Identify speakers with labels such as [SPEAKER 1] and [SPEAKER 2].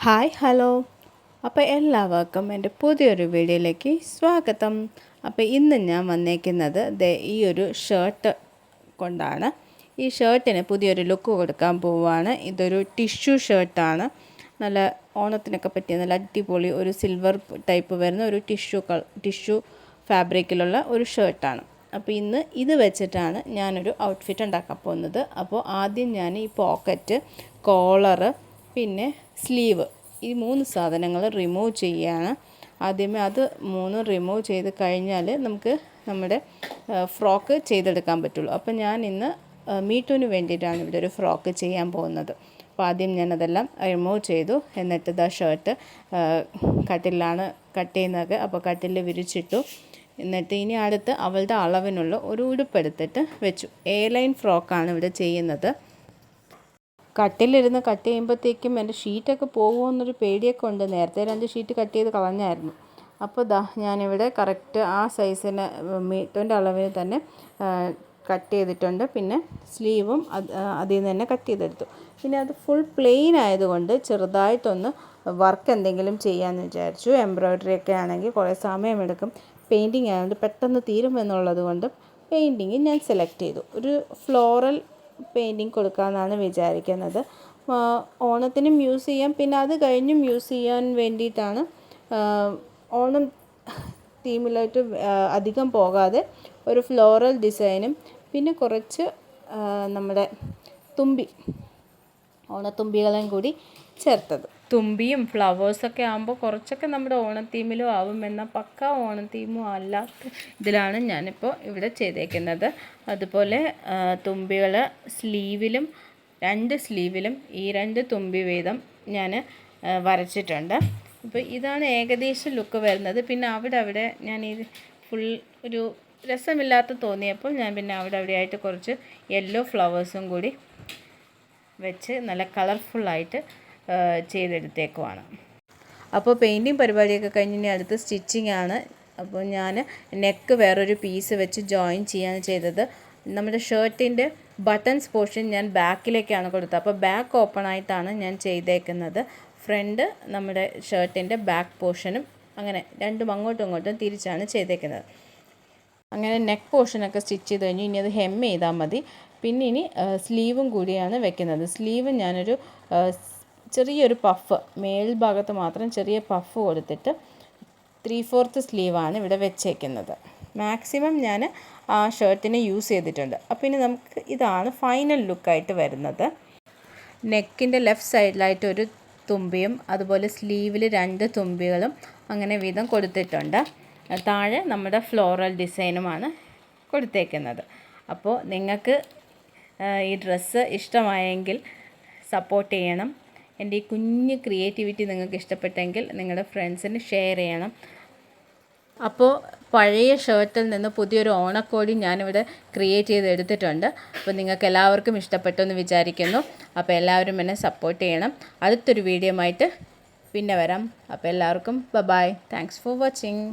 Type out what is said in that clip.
[SPEAKER 1] Hi hello. അപ്പോൾ എല്ലാവർക്കും എൻ്റെ പുതിയൊരു വീഡിയോയിലേക്ക് സ്വാഗതം. അപ്പോൾ ഇന്ന് ഞാൻ വന്നേക്കുന്നത് ഈ ഒരു ഷർട്ട് കൊണ്ടാണ്. ഈ ഷർട്ടിന് പുതിയൊരു ലുക്ക് കൊടുക്കാൻ പോവുകയാണ്. ഇതൊരു ടിഷ്യൂ ഷർട്ടാണ്. നല്ല ഓണത്തിനൊക്കെ പറ്റിയ നല്ല അടിപൊളി ഒരു സിൽവർ ടൈപ്പ് വരുന്ന ഒരു ടിഷ്യൂ ഫാബ്രിക്കിലുള്ള ഒരു ഷർട്ടാണ്. അപ്പോൾ ഇന്ന് ഇത് വെച്ചിട്ടാണ് ഞാനൊരു ഔട്ട്ഫിറ്റ് ഉണ്ടാക്കാൻ പോകുന്നത്. അപ്പോൾ ആദ്യം ഞാൻ ഈ പോക്കറ്റ്, കോളറ്, പിന്നെ സ്ലീവ്, ഈ 3 സാധനങ്ങൾ റിമൂവ് ചെയ്യുകയാണ്. ആദ്യമേ അത് 3 റിമൂവ് ചെയ്ത് കഴിഞ്ഞാൽ നമുക്ക് നമ്മുടെ ഫ്രോക്ക് ചെയ്തെടുക്കാൻ പറ്റുള്ളൂ. അപ്പോൾ ഞാൻ ഇന്ന് മീറ്റുവിന് വേണ്ടിയിട്ടാണ് ഇവിടെ ഒരു ഫ്രോക്ക് ചെയ്യാൻ പോകുന്നത്. അപ്പോൾ ആദ്യം ഞാനതെല്ലാം റിമൂവ് ചെയ്തു. എന്നിട്ട് ഷർട്ട് കട്ടിലാണ് കട്ട് ചെയ്യുന്നത്. അപ്പോൾ കട്ടിൽ വിരിച്ചിട്ടു. എന്നിട്ട് ഇനി അടുത്ത് അവളുടെ അളവിനുള്ള ഒരു ഉടുപ്പെടുത്തിട്ട് വെച്ചു. ലൈൻ ഫ്രോക്കാണ് ഇവിടെ ചെയ്യുന്നത്. കട്ടിലിരുന്ന് കട്ട് ചെയ്യുമ്പോഴത്തേക്കും എൻ്റെ ഷീറ്റൊക്കെ പോകുമെന്നൊരു പേടിയൊക്കെ ഉണ്ട്. നേരത്തെ 2 ഷീറ്റ് കട്ട് ചെയ്ത് കളഞ്ഞായിരുന്നു. അപ്പോൾ ഞാനിവിടെ കറക്റ്റ് ആ സൈസിന് മീറ്ററിൻ്റെ അളവിന് തന്നെ കട്ട് ചെയ്തിട്ടുണ്ട്. പിന്നെ സ്ലീവും അതിൽ നിന്ന് തന്നെ കട്ട് ചെയ്തെടുത്തു. പിന്നെ അത് ഫുൾ പ്ലെയിൻ ആയതുകൊണ്ട് ചെറുതായിട്ടൊന്ന് വർക്ക് എന്തെങ്കിലും ചെയ്യാമെന്ന് വിചാരിച്ചു. എംബ്രോയ്ഡറി ഒക്കെ ആണെങ്കിൽ കുറേ സമയമെടുക്കും. പെയിൻറ്റിങ് ആയതുകൊണ്ട് പെട്ടെന്ന് തീരുമെന്നുള്ളത് കൊണ്ട് പെയിൻറ്റിങ് ഞാൻ സെലക്ട് ചെയ്തു. ഒരു ഫ്ലോറൽ പെയിൻറ്റിങ് കൊടുക്കാമെന്നാണ് വിചാരിക്കുന്നത്. ഓണത്തിനും യൂസ് ചെയ്യാം, പിന്നെ അത് കഴിഞ്ഞും യൂസ് ചെയ്യാൻ വേണ്ടിയിട്ടാണ്. ഓണം തീമിലായിട്ട് അധികം പോകാതെ ഒരു ഫ്ലോറൽ ഡിസൈനും പിന്നെ കുറച്ച് നമ്മുടെ ഓണത്തുമ്പികളെയും കൂടി ചേർത്തത്. തുമ്പിയും ഫ്ലവേഴ്സൊക്കെ ആകുമ്പോൾ കുറച്ചൊക്കെ നമ്മുടെ ഓണത്തീമിലും ആവും. എന്നാൽ പക്ക ഓണത്തീമും അല്ലാത്ത ഇതിലാണ് ഞാനിപ്പോൾ ഇവിടെ ചെയ്തേക്കുന്നത്. അതുപോലെ തുമ്പികൾ സ്ലീവിലും 2 സ്ലീവിലും ഈ 2 തുമ്പി വീതം ഞാൻ വരച്ചിട്ടുണ്ട്. അപ്പോൾ ഇതാണ് ഏകദേശം ലുക്ക് വരുന്നത്. പിന്നെ അവിടെ ഞാൻ ഈ ഫുൾ ഒരു രസമില്ലാത്ത തോന്നിയപ്പോൾ ഞാൻ പിന്നെ അവിടെ ആയിട്ട് കുറച്ച് യെല്ലോ ഫ്ലവേഴ്സും കൂടി വെച്ച് നല്ല കളർഫുള്ളായിട്ട് ചെയ്തെടുത്തേക്കുവാണ്. അപ്പോൾ പെയിൻറ്റിങ് പരിപാടിയൊക്കെ കഴിഞ്ഞ് ഇനി അടുത്ത് സ്റ്റിച്ചിങ് ആണ്. അപ്പോൾ ഞാൻ നെക്ക് വേറൊരു പീസ് വെച്ച് ജോയിൻ ചെയ്യാണ് ചെയ്തത്. നമ്മുടെ ഷർട്ടിൻ്റെ ബട്ടൺസ് പോർഷൻ ഞാൻ ബാക്കിലേക്കാണ് കൊടുത്തത്. അപ്പോൾ ബാക്ക് ഓപ്പൺ ആയിട്ടാണ് ഞാൻ ചെയ്തേക്കുന്നത്. ഫ്രണ്ട് നമ്മുടെ ഷർട്ടിൻ്റെ ബാക്ക് പോർഷനും അങ്ങനെ രണ്ടും അങ്ങോട്ടും ഇങ്ങോട്ടും തിരിച്ചാണ് ചെയ്തേക്കുന്നത്. അങ്ങനെ നെക്ക് പോർഷനൊക്കെ സ്റ്റിച്ച് ചെയ്ത് കഴിഞ്ഞ് ഇനി അത് hem ചെയ്താൽ മതി. പിന്നെ ഇനി സ്ലീവും കൂടിയാണ് വെക്കുന്നത്. സ്ലീവ് ഞാനൊരു ചെറിയൊരു പഫ്, മേൽഭാഗത്ത് മാത്രം ചെറിയ പഫ് കൊടുത്തിട്ട് 3/4 സ്ലീവാണ് ഇവിടെ വെച്ചേക്കുന്നത്. മാക്സിമം ഞാൻ ആ ഷർട്ടിനെ യൂസ് ചെയ്തിട്ടുണ്ട്. അപ്പോൾ ഇനി നമുക്ക് ഇതാണ് ഫൈനൽ ലുക്കായിട്ട് വരുന്നത്. നെക്കിൻ്റെ ലെഫ്റ്റ് സൈഡിലായിട്ട് ഒരു തുമ്പിയും അതുപോലെ സ്ലീവിൽ 2 തുമ്പികളും അങ്ങനെ വീതം കൊടുത്തിട്ടുണ്ട്. താഴെ നമ്മുടെ ഫ്ലോറൽ ഡിസൈനുമാണ് കൊടുത്തേക്കുന്നത്. അപ്പോൾ നിങ്ങൾക്ക് ഈ ഡ്രസ്സ് ഇഷ്ടമായെങ്കിൽ സപ്പോർട്ട് ചെയ്യണം. എൻ്റെ ഈ കുഞ്ഞ് ക്രിയേറ്റിവിറ്റി നിങ്ങൾക്ക് ഇഷ്ടപ്പെട്ടെങ്കിൽ നിങ്ങളുടെ ഫ്രണ്ട്സിന് ഷെയർ ചെയ്യണം. അപ്പോൾ പഴയ ഷർട്ടിൽ നിന്ന് പുതിയൊരു ഓണക്കോടി ഞാനിവിടെ ക്രിയേറ്റ് ചെയ്ത് എടുത്തിട്ടുണ്ട്. അപ്പോൾ നിങ്ങൾക്ക് എല്ലാവർക്കും ഇഷ്ടപ്പെട്ടു എന്ന് വിചാരിക്കുന്നു. അപ്പോൾ എല്ലാവരും എന്നെ സപ്പോർട്ട് ചെയ്യണം. അടുത്തൊരു വീഡിയോ ആയിട്ട് പിന്നെ വരാം. അപ്പോൾ എല്ലാവർക്കും ബൈ. Thanks for watching.